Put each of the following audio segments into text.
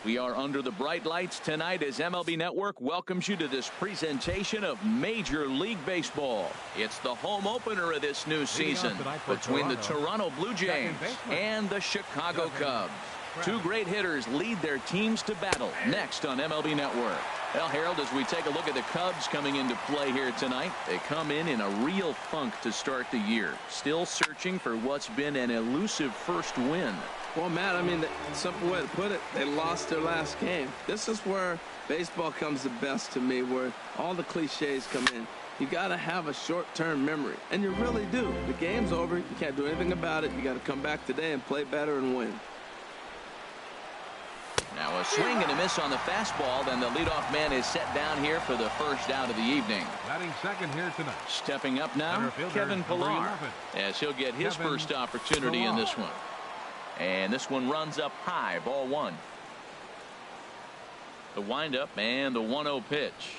We are under the bright lights tonight as MLB Network welcomes you to this presentation of Major League Baseball. It's the home opener of this new season between the Toronto Blue Jays and the Chicago Cubs. Two great hitters lead their teams to battle next on MLB Network. Well, Harold, as we take a look at the Cubs coming into play here tonight, they come in a real funk to start the year. Still searching for what's been an elusive first win. Well, Matt, I mean, the simple way to put it, they lost their last game. This is where baseball comes the best to me, where all the cliches come in. You got to have a short-term memory, and you really do. The game's over. You can't do anything about it. You got to come back today and play better and win. Now a swing and a miss on the fastball. Then the leadoff man is set down here for the first out of the evening. Batting second here tonight. Stepping up now, Kevin Pillar, as he'll get his first opportunity in this one. And this one runs up high, ball one. The windup and the 1-0 pitch.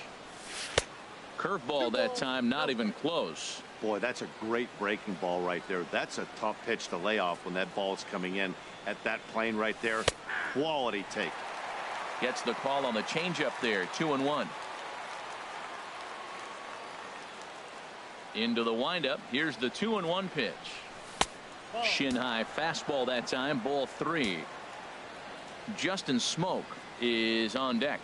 Curveball that time, not even close. Boy, that's a great breaking ball right there. That's a tough pitch to lay off when that ball's coming in at that plane right there. Quality take. Gets the call on the changeup there. 2-1. Into the windup. Here's the 2-1 pitch. Shin high fastball that time. Ball 3. Justin Smoke is on deck.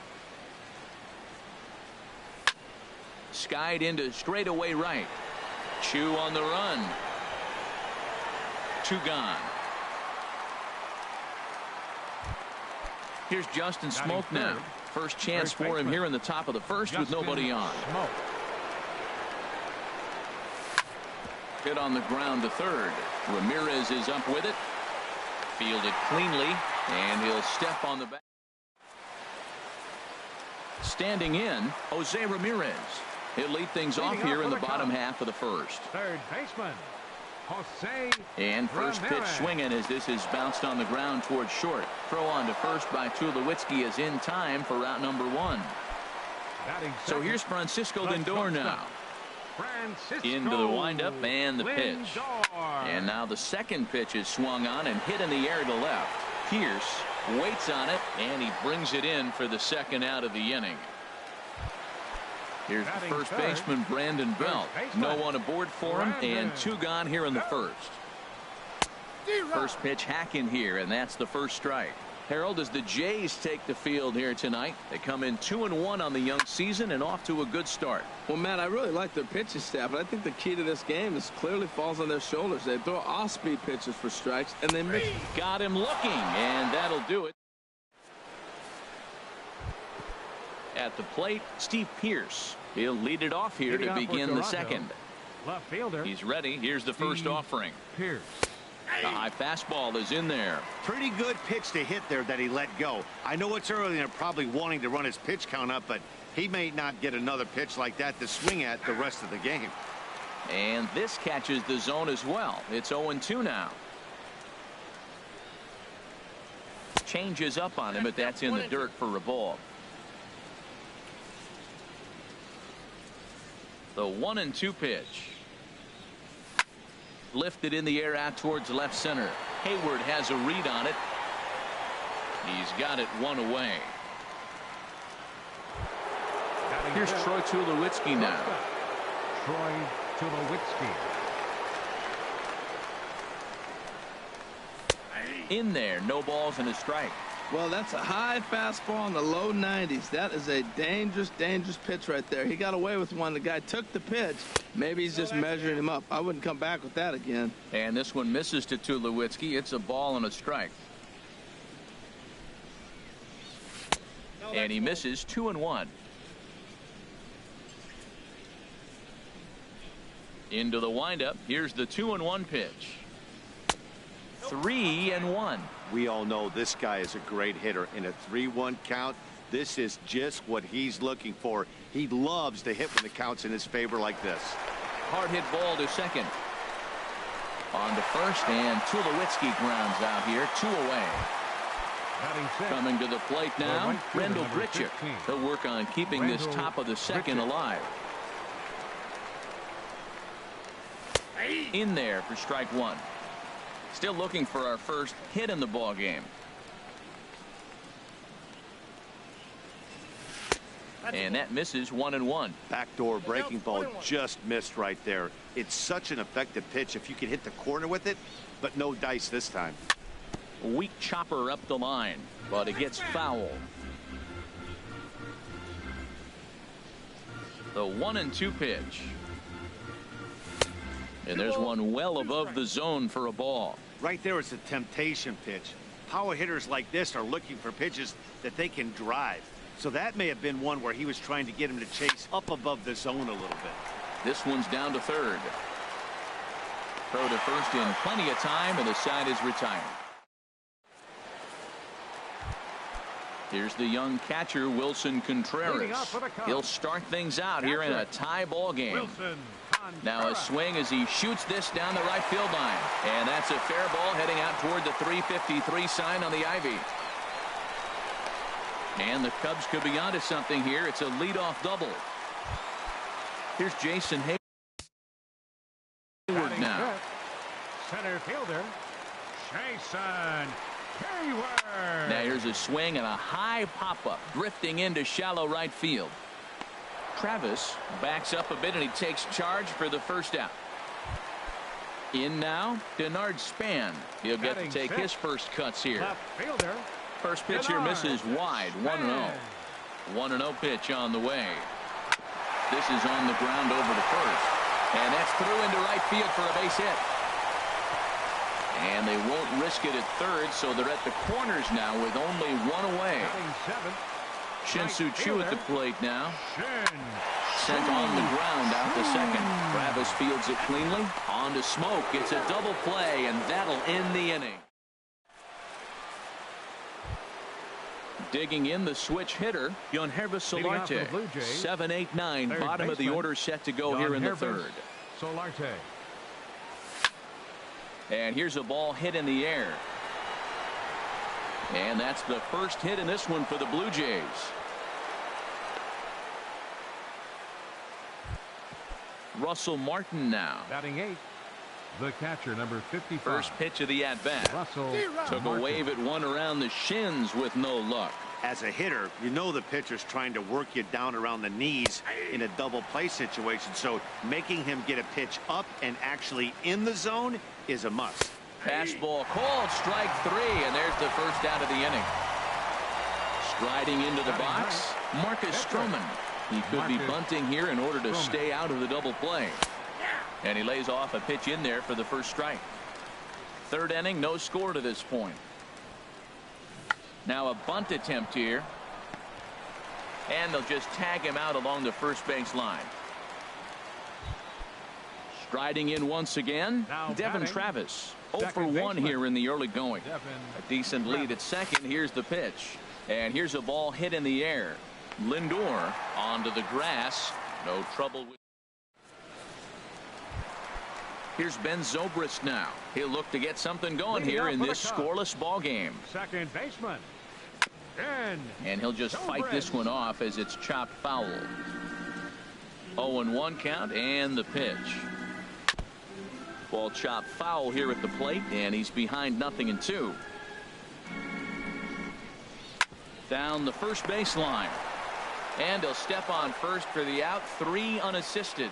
Skied into straightaway right. Chu on the run. 2 gone. Here's Justin Smoke now. First chance for him here in the top of the first with nobody on. Hit on the ground to third. Ramirez is up with it. Fielded cleanly, and he'll step on the back. Standing in, Jose Ramirez. He'll lead things off here in the bottom half of the first. Third baseman, Jose And first pitch swinging as this is bounced on the ground towards short. Throw on to first by Tulowitzki is in time for route number 1. So here's Francisco Lindor now. Into the windup and the pitch. And now the second pitch is swung on and hit in the air to left. Pierce waits on it, and he brings it in for the second out of the inning. Here's the first baseman, Brandon Belt. No one aboard for him, and 2 gone here in the first. First pitch hack in here, and that's the first strike. Harold, as the Jays take the field here tonight, they come in 2-1 on the young season and off to a good start. Well, Matt, I really like their pitching staff, but I think the key to this game is clearly falls on their shoulders. They throw off-speed pitches for strikes, and they mix. Got him looking, and that'll do it. At the plate, Steve Pierce. He'll lead it off here to begin the second. Left fielder. He's ready. Here's the first offering. Pierce. The high fastball is in there. Pretty good pitch to hit there that he let go. I know it's early and they're probably wanting to run his pitch count up, but he may not get another pitch like that to swing at the rest of the game. And this catches the zone as well. It's 0-2 now. Changes up on him, but that's in the dirt for a ball. The 1-2 pitch. Lifted in the air out towards left center. Hayward has a read on it. He's got it 1 away. Here's Troy Tulowitzki now. Troy Tulowitzki. In there, no balls and a strike. Well, that's a high fastball in the low 90s. That is a dangerous, dangerous pitch right there. He got away with one. The guy took the pitch. Maybe he's just measuring him up. I wouldn't come back with that again. And this one misses to Tulowitzki. It's a ball and a strike. And he misses 2-1. Into the windup. Here's the 2-1 pitch. 3-1. We all know this guy is a great hitter. In a 3-1 count, this is just what he's looking for. He loves to hit when the count's in his favor like this. Hard hit ball to second. On to first, and Tulowitzki grounds out here. 2 away. Coming to the plate now, Rendell Grichuk. He'll work on keeping this top of the second alive. In there for strike 1. Still looking for our first hit in the ball game. And that misses 1-1. Backdoor breaking ball just missed right there. It's such an effective pitch if you can hit the corner with it, but no dice this time. Weak chopper up the line, but it gets foul. The 1-2 pitch. And there's one well above the zone for a ball. Right there is a temptation pitch. Power hitters like this are looking for pitches that they can drive. So that may have been one where he was trying to get him to chase up above the zone a little bit. This one's down to third. Throw to first in plenty of time, and the side is retired. Here's the young catcher, Wilson Contreras. He'll start things out here in a tie ball game. Now a swing as he shoots this down the right field line. And that's a fair ball heading out toward the 353 sign on the ivy. And the Cubs could be onto something here. It's a leadoff double. Here's Jason Hayward now. Center fielder, Jason Hayward. Now here's a swing and a high pop-up drifting into shallow right field. Travis backs up a bit and he takes charge for the first out. In now, Denard Span. He'll get to take his first cuts here. Left fielder, First pitch here misses wide. 1-0. 1-0 pitch on the way. This is on the ground over to first. And that's through into right field for a base hit. And they won't risk it at third, so they're at the corners now with only one away. Shin-Soo Choo at the plate now. Sent on the ground out to second. Travis fields it cleanly. On to Smoke. It's a double play, and that'll end the inning. Digging in the switch hitter, Yonhervis Solarte. 7-8-9, bottom of the order set to go here in the third. Solarte. And here's a ball hit in the air. And that's the first hit in this one for the Blue Jays. Russell Martin now. Batting 8th, the catcher, number 55. First pitch of the at-bat. Russell Took a wave at one around the shins with no luck. As a hitter, you know the pitcher's trying to work you down around the knees in a double play situation. So making him get a pitch up and actually in the zone is a must. Fastball called, strike three, and there's the first out of the inning. Striding into the box, Marcus Stroman. He could be bunting here in order to stay out of the double play. And he lays off a pitch in there for the first strike. Third inning, no score to this point. Now a bunt attempt here. And they'll just tag him out along the first base line. Striding in once again, Devin Travis. 0 for 1 here in the early going. A decent lead at second. Here's the pitch. And here's a ball hit in the air. Lindor onto the grass. No trouble with. Here's Ben Zobrist now. He'll look to get something going here in this scoreless ball game. Second baseman. And he'll just fight this one off as it's chopped foul. 0-1 count and the pitch. Ball chopped foul here at the plate, and he's behind 0-2. Down the first baseline. And he'll step on first for the out. 3 unassisted.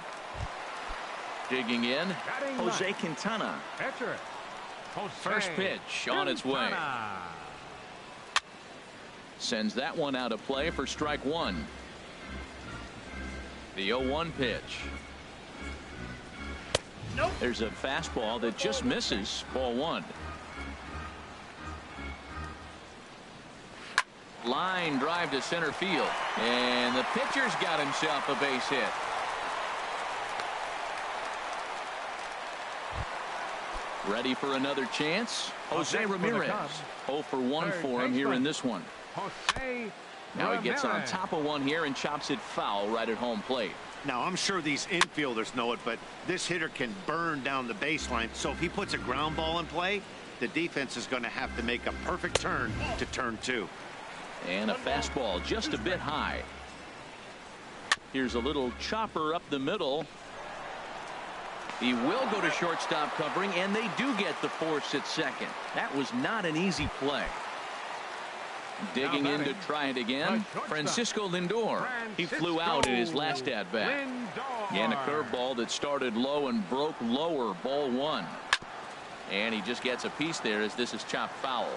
Digging in, Jose Quintana. First pitch on its way. Sends that one out of play for strike one. The 0-1 pitch. There's a fastball that just misses. Ball one. Line drive to center field. And the pitcher's got himself a base hit. Ready for another chance. Jose Ramirez. 0 for 1 for him here in this one. Now he gets on top of one here and chops it foul right at home plate. Now I'm sure these infielders know it, but this hitter can burn down the baseline. So if he puts a ground ball in play, the defense is going to have to make a perfect turn to turn 2. And a fastball just a bit high. Here's a little chopper up the middle. He will go to shortstop covering, and they do get the force at second. That was not an easy play. Digging in to try it again, Francisco Lindor. He flew out in his last at-bat. And a curveball that started low and broke lower, ball one. And he just gets a piece there as this is chopped foul.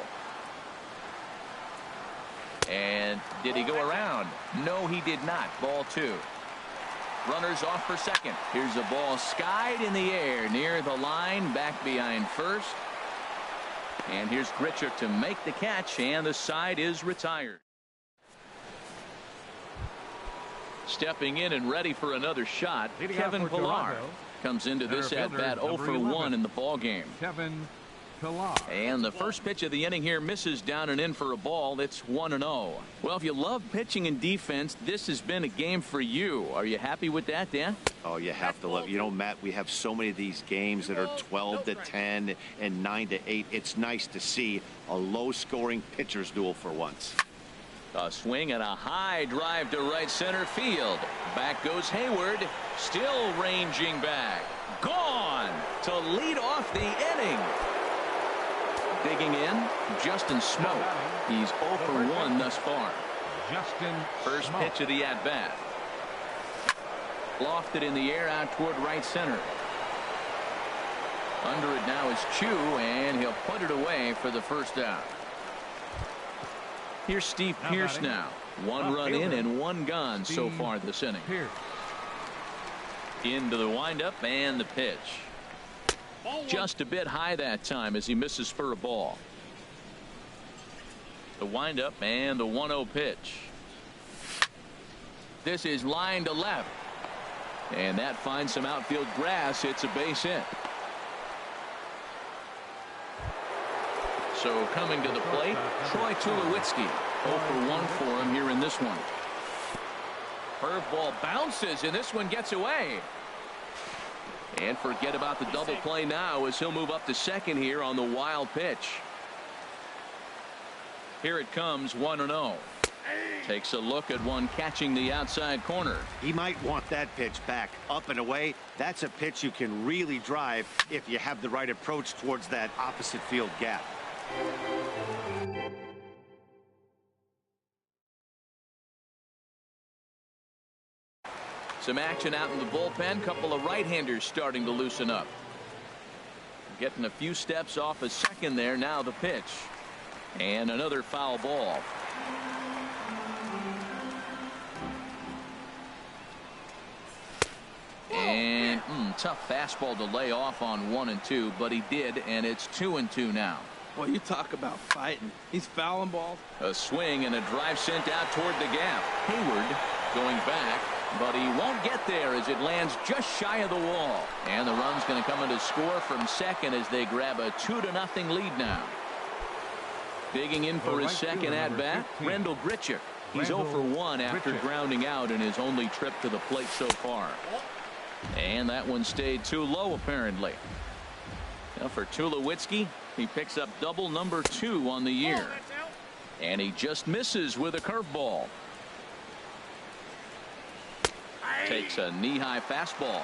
And did he go around? No, he did not. Ball two. Runners off for second. Here's a ball skied in the air near the line, back behind first. And here's Grichuk to make the catch, and the side is retired. Stepping in and ready for another shot, Kevin Pillar comes into this at-bat 0 for 1 in the ball game. Kevin Pillar. And the first pitch of the inning here misses down and in for a ball. It's 1-0. Well, if you love pitching and defense, this has been a game for you. Are you happy with that, Dan? Oh, you have to love. You know, Matt, we have so many of these games that are 12-10 and 9-8. It's nice to see a low-scoring pitcher's duel for once. A swing and a high drive to right center field. Back goes Hayward, still ranging back. Gone to lead off the inning. Digging in, Justin Smoke. He's 0 for 1 thus far. Justin First Smoke. pitch of the at-bat. Lofted in the air out toward right center. Under it now is Chu, and he'll put it away for the first out. Here's Steve Pearce now. One run in and one gone so far this inning. Into the windup and the pitch. Just a bit high that time as he misses for a ball. The windup and the 1-0 pitch. This is line to left. And that finds some outfield grass. It's a base hit. So coming to the plate, Troy Tulowitzki. 0 for 1 for him here in this one. Curveball bounces, and this one gets away. And forget about the double play now as he'll move up to second here on the wild pitch. Here it comes, 1-0. Takes a look at one catching the outside corner. He might want that pitch back up and away. That's a pitch you can really drive if you have the right approach towards that opposite field gap. Some action out in the bullpen. Couple of right-handers starting to loosen up. Getting a few steps off a second there. Now the pitch. And another foul ball. And tough fastball to lay off on 1 and 2, but he did, and it's 2 and 2 now. Well, you talk about fighting. He's fouling balls. A swing and a drive sent out toward the gap. Hayward going back, but he won't get there as it lands just shy of the wall. And the run's going to come in to score from second as they grab a 2-0 lead now. Digging in for his second at bat, Rendell Grichuk. He's 0 for 1 after grounding out in his only trip to the plate so far. And that one stayed too low apparently. Now for Tulowitzki, he picks up double number 2 on the year. And he just misses with a curveball. Takes a knee-high fastball.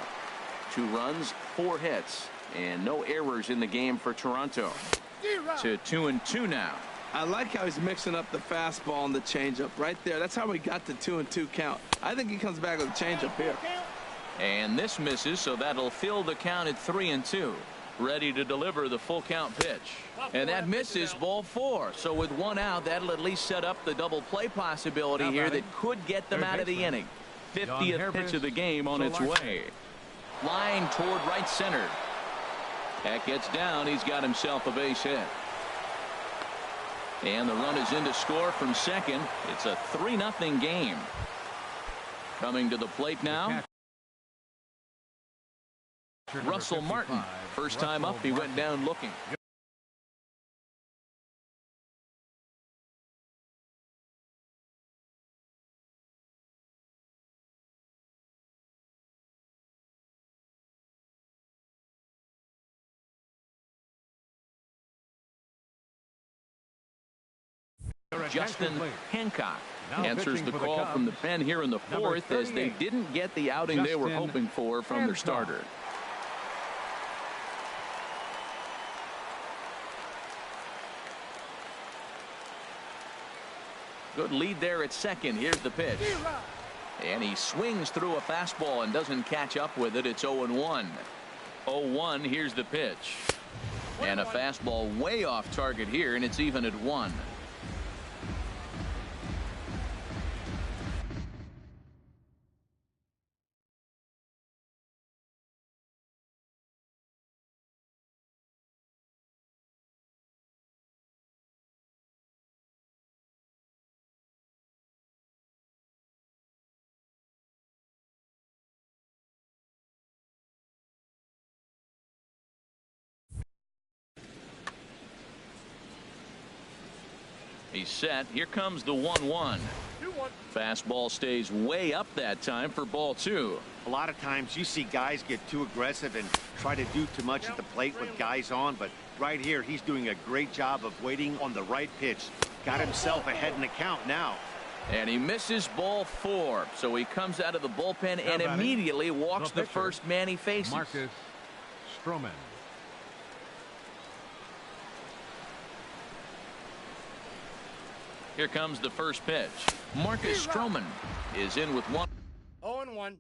2 runs, 4 hits, and no errors in the game for Toronto. To 2 and 2 now. I like how he's mixing up the fastball and the changeup right there. That's how we got the 2 and 2 count. I think he comes back with a changeup here. And this misses, so that'll fill the count at 3 and 2. Ready to deliver the full count pitch. And that misses, ball 4. So with 1 out, that'll at least set up the double play possibility here that could get them out of the inning. 50th pitch of the game on its way. Line toward right center. That gets down. He's got himself a base hit. And the run is in to score from second. It's a 3-0 game. Coming to the plate now, Russell Martin. First time up, he went down looking. Justin Hancock answers the call from the pen here in the 4th as they didn't get the outing they were hoping for from their starter. Good lead there at second. Here's the pitch. And he swings through a fastball and doesn't catch up with it. It's 0-1. 0-1. Here's the pitch. And a fastball way off target here, and it's even at 1. He's set. Here comes the 1-1. Fastball stays way up that time for ball 2. A lot of times you see guys get too aggressive and try to do too much at the plate with guys on, but right here he's doing a great job of waiting on the right pitch. Got himself ahead in the count now. And he misses ball 4, so he comes out of the bullpen and immediately walks the first man he faces. Marcus Stroman. Here comes the first pitch. Marcus Stroman is in with 1. 0-1.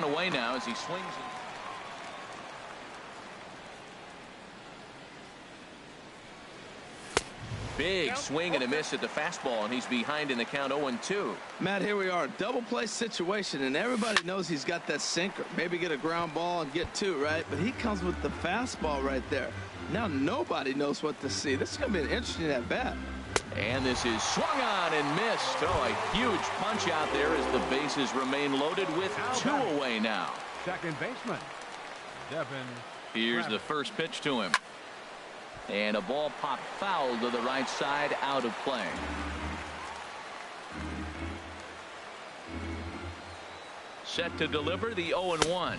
Away now as he swings it. Big swing and a miss at the fastball, and he's behind in the count 0-2. Matt, here we are, double play situation, and everybody knows he's got that sinker. Maybe get a ground ball and get 2, right? But he comes with the fastball right there. Now nobody knows what to see. This is going to be an interesting at bat. And this is swung on and missed. Oh, a huge punch out there as the bases remain loaded with 2 away now. Second baseman, Devin. Here's the first pitch to him. And a ball popped foul to the right side, out of play. Set to deliver the 0-1.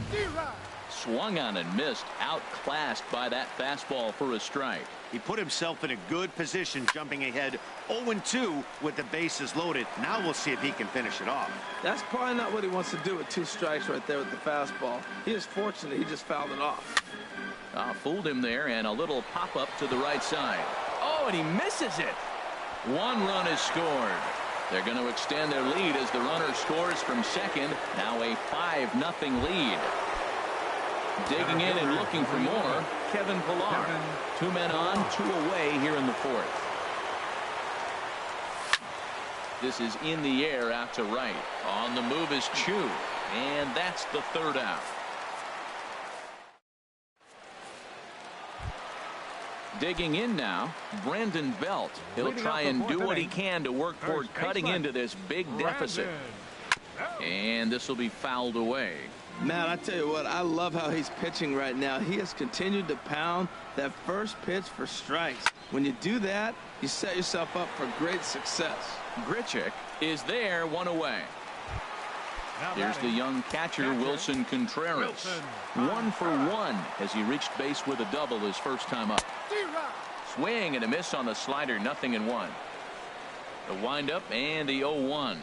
Swung on and missed, outclassed by that fastball for a strike. He put himself in a good position, jumping ahead 0-2 with the bases loaded. Now we'll see if he can finish it off. That's probably not what he wants to do with 2 strikes right there with the fastball. He is fortunate he just fouled it off. Fooled him there, and a little pop-up to the right side. Oh, and he misses it. 1 run is scored. They're going to extend their lead as the runner scores from second. Now a 5-0 lead. Digging in and looking for more, Kevin Pillar. 2 men on, 2 away here in the 4th. This is in the air out to right. On the move is Chu, and that's the 3rd out. Digging in now, Brandon Belt. He'll try and do what he can to work toward cutting into this big deficit. And this will be fouled away. Matt, I tell you what, I love how he's pitching right now. He has continued to pound that first pitch for strikes. When you do that, you set yourself up for great success. Grichuk is there, 1 away. Here's the young catcher, Wilson Contreras. 1 for 1 as he reached base with a double his first time up. Swing and a miss on the slider, 0-1. The windup and the 0-1.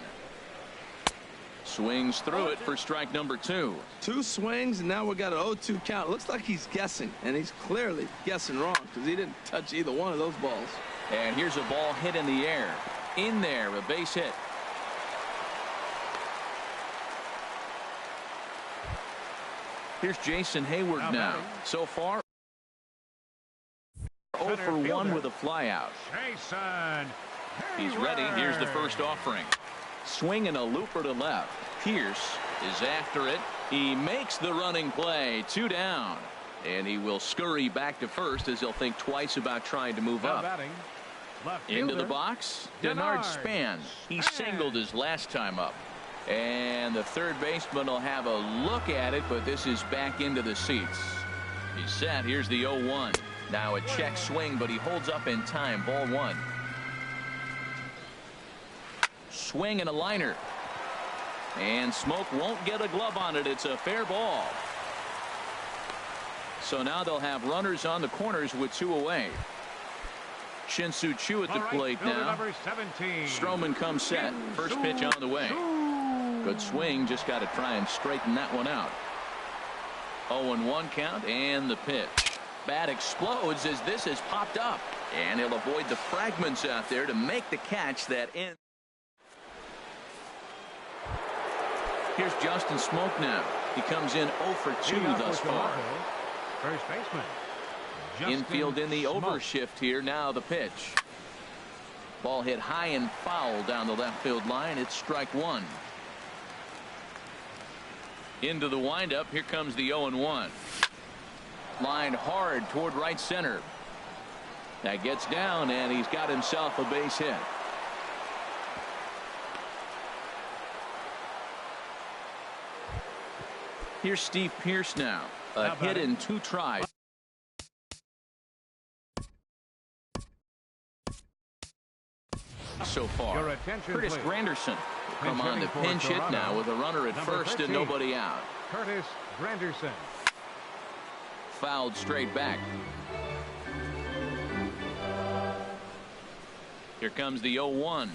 Swings through it for strike number 2. 2 swings, and now we got an 0-2 count. Looks like he's guessing, and he's clearly guessing wrong because he didn't touch either one of those balls. And here's a ball hit in the air. In there, a base hit. Here's Jason Hayward now. So far, 0 for 1 with a flyout. He's ready. Here's the first offering. Swinging a looper to left. Pierce is after it. He makes the running play. 2 down. And he will scurry back to first as he'll think twice about trying to move up. Into the box, Denard Span. He singled his last time up. And the third baseman will have a look at it, but this is back into the seats. He's set. Here's the 0-1. Now a check swing, but he holds up in time. Ball one. Swing and a liner. And Smoke won't get a glove on it. It's a fair ball. So now they'll have runners on the corners with 2 away. Shin-Soo Choo at the plate now. Number 17. Stroman comes set. First pitch on the way. Good swing. Just got to try and straighten that one out. 0-1 count and the pitch. Bat explodes as this has popped up. And he'll avoid the fragments out there to make the catch that ends. Here's Justin Smoke now. He comes in 0 for 2 thus far. First baseman. Infield in the overshift here. Now the pitch. Ball hit high and foul down the left field line. It's strike one. Into the windup. Here comes the 0-1. Line hard toward right center. That gets down, and he's got himself a base hit. Here's Steve Pearce now. A hit in 2 tries. So far. Curtis Granderson will come on to pinch hit now with a runner at first and nobody out. Curtis Granderson. Fouled straight back. Here comes the 0-1.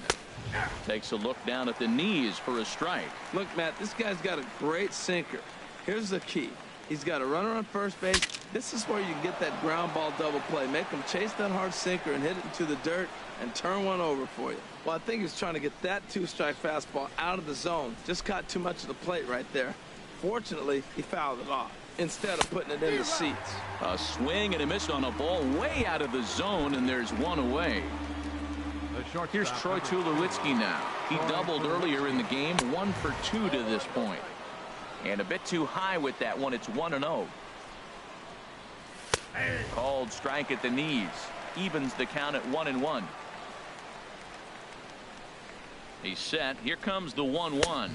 Takes a look down at the knees for a strike. Look, Matt, this guy's got a great sinker. Here's the key. He's got a runner on first base. This is where you get that ground ball double play. Make him chase that hard sinker and hit it into the dirt and turn one over for you. Well, I think he's trying to get that 2-strike fastball out of the zone. Just caught too much of the plate right there. Fortunately, he fouled it off instead of putting it in the seats. A swing and a miss on a ball way out of the zone, and there's 1 away. Here's Troy Tulowitzki now. He doubled earlier in the game. 1 for 2 to this point. And a bit too high with that one. It's 1-0. Called strike at the knees. Evens the count at 1-1. He's set. Here comes the 1-1.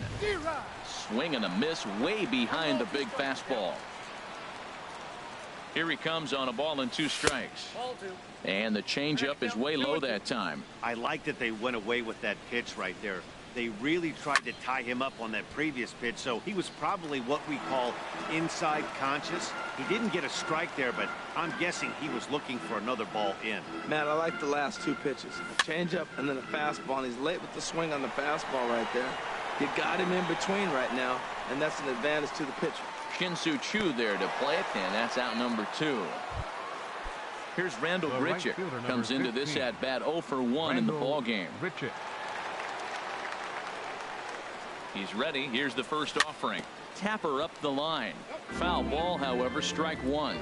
Swing and a miss way behind the big fastball. Here he comes on a ball and 2 strikes. And the changeup is way low that time. I like that they went away with that pitch right there. They really tried to tie him up on that previous pitch, so he was probably what we call inside conscious. He didn't get a strike there, but I'm guessing he was looking for another ball in. Matt, I like the last 2 pitches. A changeup and then a fastball, and he's late with the swing on the fastball right there. You got him in between right now, and that's an advantage to the pitcher. Shin-Soo Choo there to play it, and that's out number 2. Here's Randall Grichuk. Comes into this at bat 0 for 1 in the ball game. He's ready. Here's the first offering. Tapper up the line. Foul ball, however, strike 1.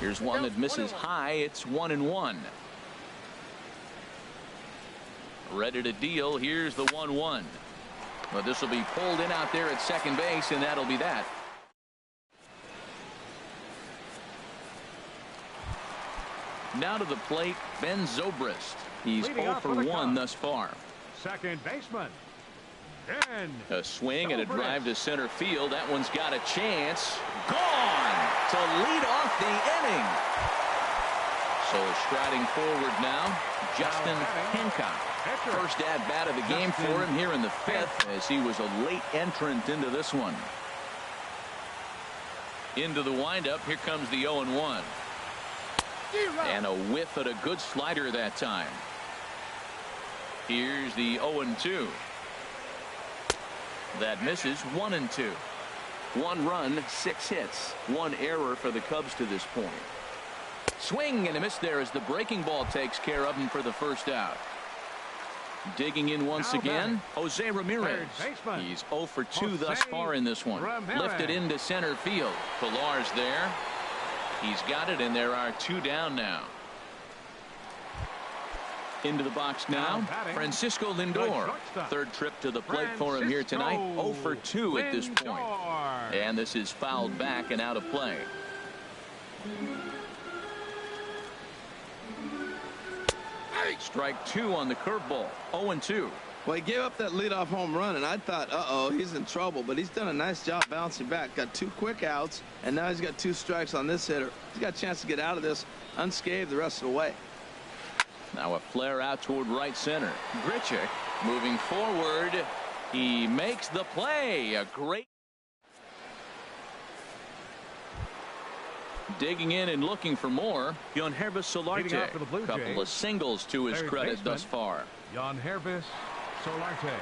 Here's one that misses high. It's 1-1. Ready to deal. Here's the 1-1. But this will be pulled in out there at second base, and that'll be that. Now to the plate, Ben Zobrist. He's 0 for 1 thus far. Second baseman. A swing and a drive to center field. That one's got a chance. Gone to lead off the inning. So striding forward now, Justin Hancock. First at bat of the game for him here in the 5th, as he was a late entrant into this one. Into the windup. Here comes the 0-1. And a whiff at a good slider that time. Here's the 0-2. That misses. 1-2. 1 run, 6 hits, 1 error for the Cubs to this point. Swing and a miss there as the breaking ball takes care of him for the first out. Digging in once again, Jose Ramirez. He's 0 for 2 thus far in this one. Lifted into center field. Pilar's there. He's got it, and there are 2 down now. Into the box now, Francisco Lindor. Third trip to the plate for him here tonight. 0 for 2 at this point. And this is fouled back and out of play. Strike 2 on the curveball. 0-2. Well, he gave up that leadoff home run, and I thought, uh-oh, he's in trouble. But he's done a nice job bouncing back. Got 2 quick outs, and now he's got 2 strikes on this hitter. He's got a chance to get out of this unscathed the rest of the way. Now a flare out toward right center. Grichuk moving forward. He makes the play. A great. Digging in and looking for more. Yangervis Solarte. Couple of singles to his credit thus far. Yangervis Solarte.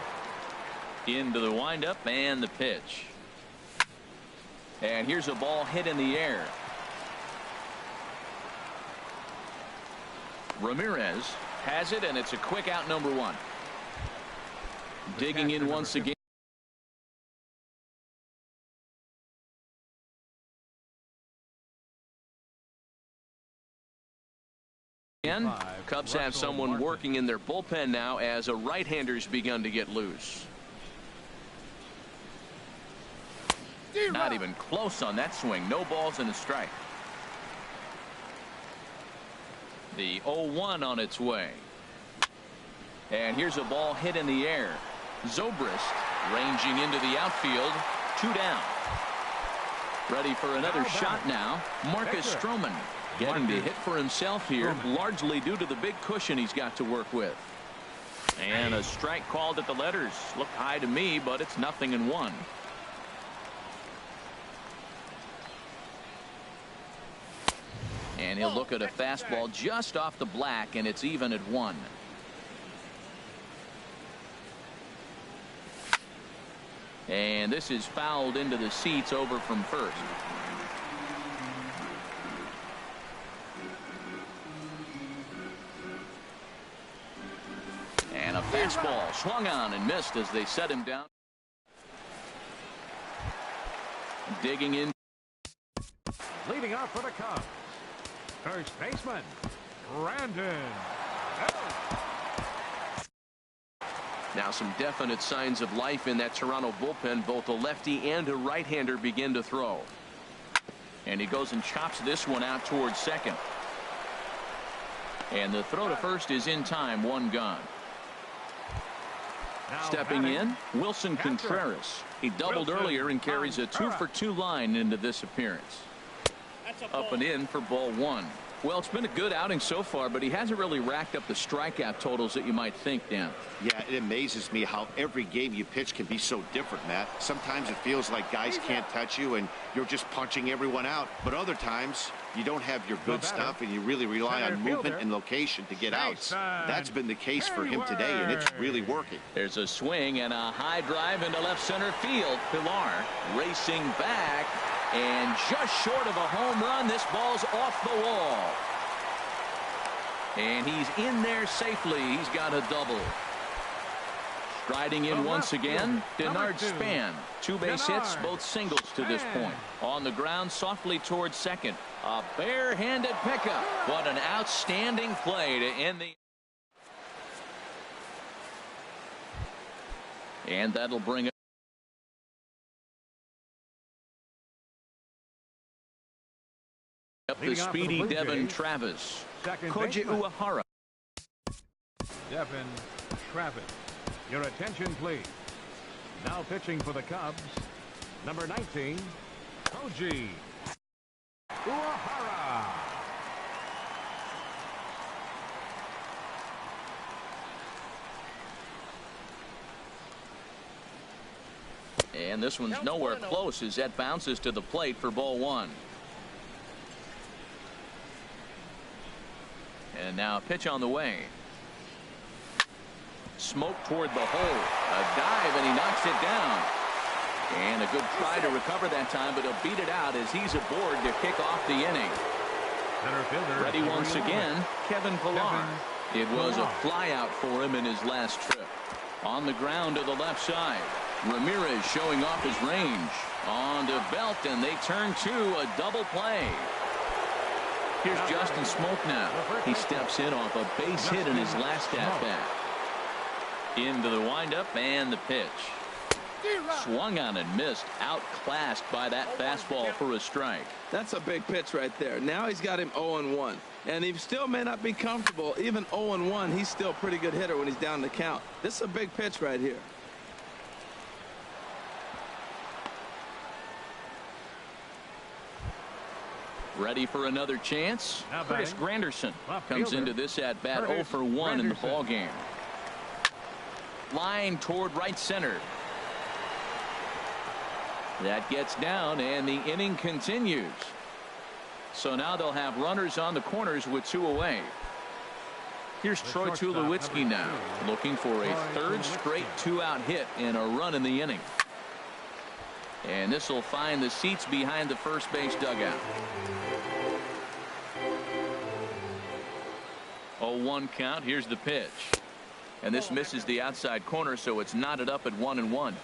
Into the windup and the pitch. And here's a ball hit in the air. Ramirez has it, and it's a quick out, number 1. Digging in once again. Cubs have someone working in their bullpen now as a right-hander's begun to get loose. Not even close on that swing. No balls and a strike. The 0-1 on its way. And here's a ball hit in the air. Zobrist ranging into the outfield. 2 down. Ready for another shot now. Marcus Stroman getting the hit for himself here, largely due to the big cushion he's got to work with. And a strike called at the letters. Looked high to me, but it's 0-1. And he'll look at a fastball just off the black, and it's even at 1. And this is fouled into the seats over from first. And a fastball swung on and missed as they set him down. Digging in. Leading off for the Cubs. First baseman, Brandon. Now some definite signs of life in that Toronto bullpen. Both a lefty and a right-hander begin to throw. And he goes and chops this one out towards second. And the throw to first is in time. 1 gone. Stepping in, Wilson Contreras. He doubled earlier and carries a 2-for-2 line into this appearance. Up and in for ball 1. Well, it's been a good outing so far, but he hasn't really racked up the strikeout totals that you might think, Dan. Yeah, it amazes me how every game you pitch can be so different, Matt. Sometimes it feels like guys can't touch you and you're just punching everyone out. But other times you don't have your good stuff and you really rely on movement and location to get outs. That's been the case for him today, and it's really working. There's a swing and a high drive into left center field. Pilar racing back. And just short of a home run, this ball's off the wall. And he's in there safely. He's got a double. Striding in once again, Denard Span. 2 base hits, both singles to this point. On the ground, softly towards second. A bare-handed pickup. What an outstanding play to end the... And that'll bring it. Up the speedy Devin Travis. Koji Uehara. Devin Travis. Your attention, please. Now pitching for the Cubs, number 19, Koji Uehara. And this one's nowhere close as that bounces to the plate for ball 1. And now a pitch on the way. Smoke toward the hole. A dive, and he knocks it down. And a good try to recover that time, but he'll beat it out as he's aboard to kick off the inning. Ready once again, Kevin Pilar. It was a flyout for him in his last trip. On the ground to the left side. Ramirez showing off his range. On to Belt, and they turn to a double play. Here's Justin Smoke now. He steps in off a base hit in his last at-bat. Into the windup and the pitch. Swung on and missed. Outclassed by that fastball for a strike. That's a big pitch right there. Now he's got him 0-1. And he still may not be comfortable. Even 0-1, he's still a pretty good hitter when he's down the count. This is a big pitch right here. Ready for another chance? Curtis Granderson comes into this at bat 0 for 1 in the ball game. Line toward right center. That gets down, and the inning continues. So now they'll have runners on the corners with 2 away. Here's Troy Tulowitzki now, looking for a third straight 2-out hit and a run in the inning. And this will find the seats behind the first base dugout. 0-1 count. Here's the pitch. And this misses the outside corner, so it's knotted up at 1-1.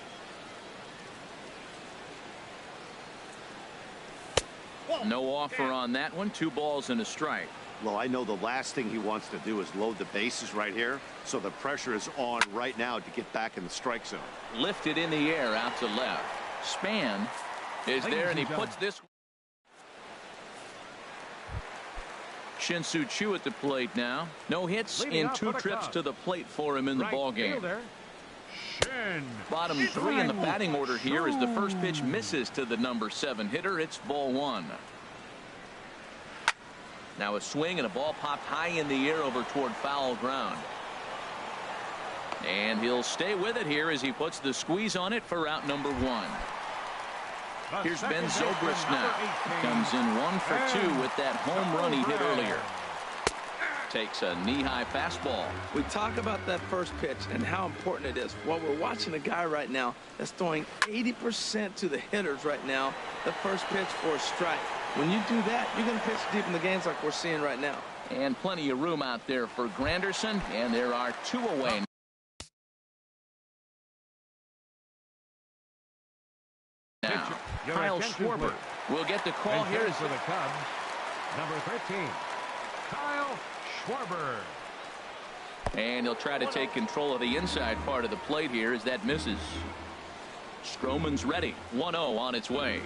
No offer on that one. 2 balls and a strike. Well, I know the last thing he wants to do is load the bases right here, so the pressure is on right now to get back in the strike zone. Lifted in the air out to left. Span is there, and he puts this. Shin-Soo Choo at the plate now. No hits in 2 trips to the plate for him in the ball game. Bottom 3 in the batting order here as the first pitch misses to the number 7 hitter. It's ball 1. Now a swing and a ball popped high in the air over toward foul ground. And he'll stay with it here as he puts the squeeze on it for out number 1. Here's Ben Zobrist now. Comes in 1 for 2 with that home run he hit earlier. Takes a knee-high fastball. We talk about that first pitch and how important it is. Well, we're watching a guy right now that's throwing 80% to the hitters right now. The first pitch for a strike. When you do that, you're going to pitch deep in the games like we're seeing right now. And plenty of room out there for Granderson, and there are 2 away. Now, Kyle Schwarber will get the call here for the Cubs. Number 13, Kyle Schwarber. And he'll try to take control of the inside part of the plate here as that misses. Stroman's ready. 1-0 on its way.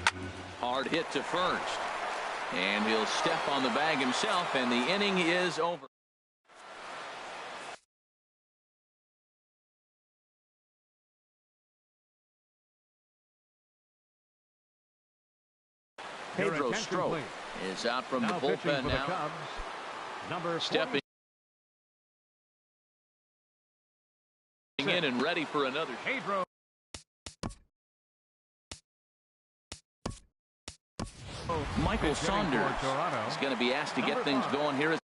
Hard hit to first. And he'll step on the bag himself, and the inning is over. Pedro Strop is out from the bullpen now. Stepping in and ready for another. Pedro. Michael Saunders is going to be asked to get things going here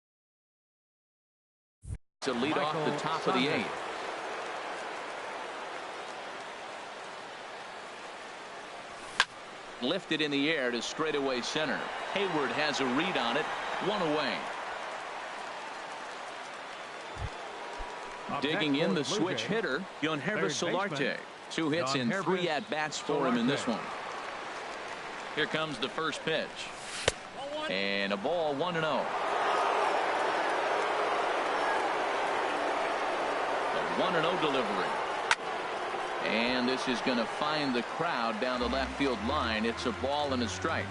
to lead off the top of the 8th. Lifted in the air to straightaway center. Hayward has a read on it. 1 away. Digging in the switch hitter, Yonhervis Solarte. 2 hits and 3 at-bats for him in this one. Here comes the first pitch. And a ball, 1-0. A 1-0 delivery. And this is going to find the crowd down the left field line. It's a ball and a strike.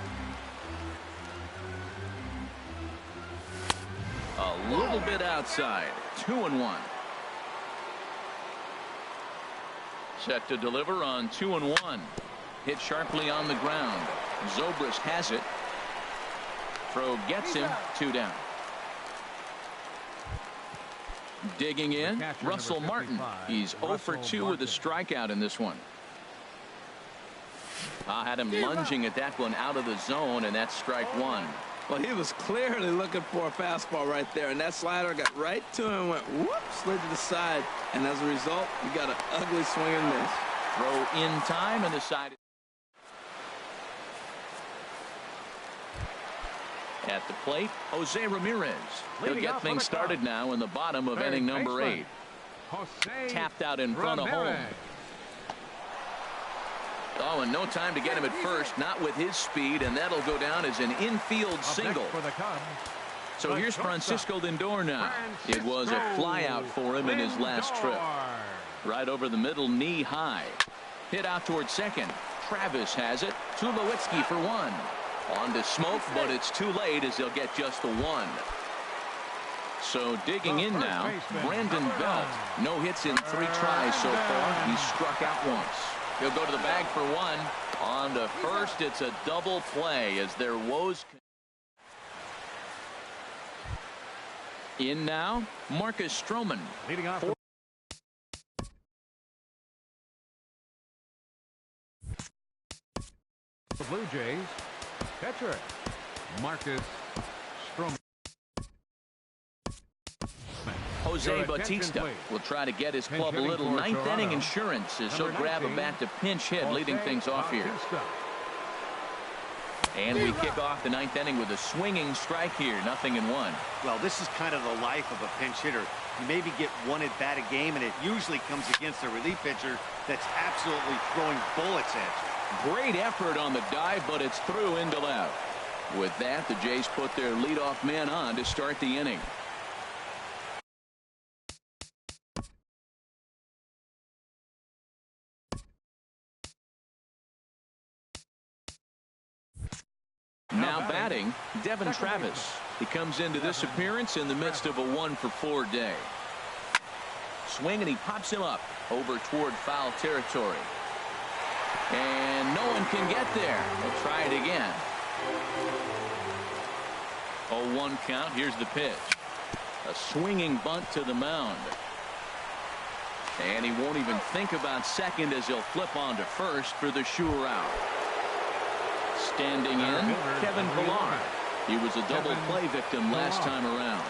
A little bit outside. 2-1. Set to deliver on 2-1. Hit sharply on the ground. Zobrist has it. Throw gets him. 2 down. Digging in, Russell Martin. He's 0 for 2 with a strikeout in this one. I had him lunging at that one out of the zone, and that's strike 1. Well, he was clearly looking for a fastball right there, and that slider got right to him and went whoop, slid to the side, and as a result, you got an ugly swing and miss. Throw in time and decided. At the plate, Jose Ramirez. He'll get things started now in the bottom of inning number 8. Tapped out in front of home. Oh, and no time to get him at first, not with his speed, and that'll go down as an infield single. So here's Francisco Lindor now. It was a flyout for him in his last trip. Right over the middle, knee high. Hit out towards second. Travis has it. Tulowitzki for one. On to Smoke, but it's too late as he'll get just the one. So digging in now, Brandon Belt. No hits in 3 tries so far. He's struck out once. He'll go to the bag for one. On to first, it's a double play as their woes. In now, Marcus Stroman. Leading off the Blue Jays, catcher Marcus Stroman. Jose Bautista will try to get his club a little ninth inning insurance as he'll grab a bat to pinch hit, leading things off here. And we kick off the ninth inning with a swinging strike here, 0-1. Well, this is kind of the life of a pinch hitter. You maybe get one at bat a game, and it usually comes against a relief pitcher that's absolutely throwing bullets at you. Great effort on the dive, but it's through into left. With that, the Jays put their leadoff man on to start the inning. Now batting, Devin Travis. He comes into this appearance in the midst of a 1-for-4 day. Swing, and he pops him up over toward foul territory. And no one can get there. We'll try it again. 0-1 count. Here's the pitch. A swinging bunt to the mound. And he won't even think about second as he'll flip on to first for the sure out. Standing in, Kevin Pillar. He was a double play victim last time around.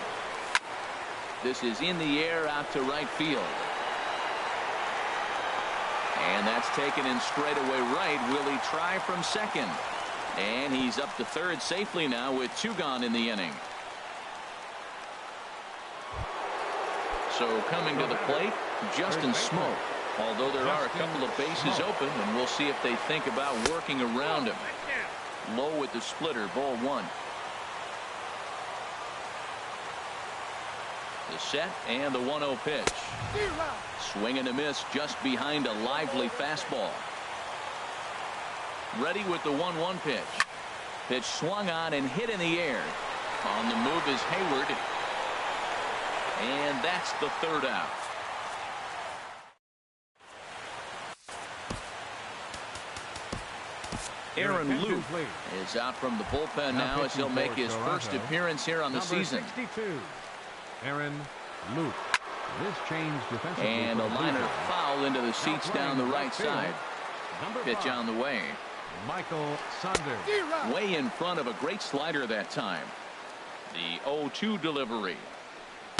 This is in the air out to right field. And that's taken in straightaway right. Will he try from second? And he's up to third safely now with 2 gone in the inning. So coming to the plate, Justin Smoke. Although there are a couple of bases open, and we'll see if they think about working around him. Low with the splitter, ball 1. The set and the 1-0 pitch. Swing and a miss just behind a lively fastball. Ready with the 1-1 pitch. Pitch swung on and hit in the air. On the move is Hayward. And that's the third out. Aaron Luke is out from the bullpen now as he'll make his first appearance here on the season. 62, Aaron Luke. This change defensively. And a liner foul into the seats down the right side. Pitch on the way. Michael Saunders. Way in front of a great slider that time. The 0-2 delivery.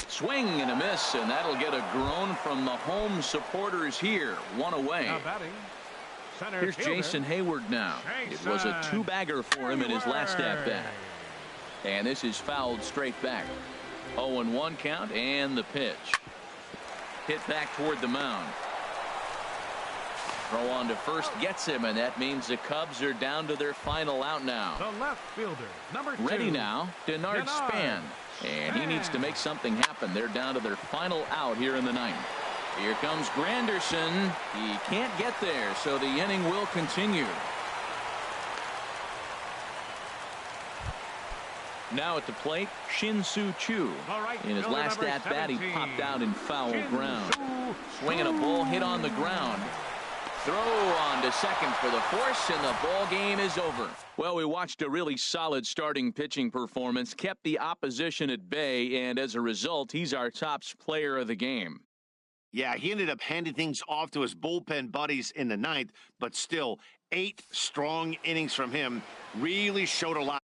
Swing and a miss, and that'll get a groan from the home supporters here. 1 away. Now batting, center Here's fielder, Jason Hayward now. It was a 2-bagger for him in his last at-bat. And this is fouled straight back. 0-1 count and the pitch. Hit back toward the mound. Throw on to first gets him, and that means the Cubs are down to their final out now. the left fielder, number 2. Ready now, Denard Span. And he needs to make something happen. They're down to their final out here in the ninth. Here comes Granderson. He can't get there, so the inning will continue. Now at the plate, Shin-Soo Choo. In his last at-bat, he popped out in foul ground. Swinging a ball hit on the ground. Throw on to second for the force, and the ball game is over. Well, we watched a really solid starting pitching performance, kept the opposition at bay, and as a result, he's our top player of the game. Yeah, he ended up handing things off to his bullpen buddies in the ninth, but still 8 strong innings from him really showed a lot.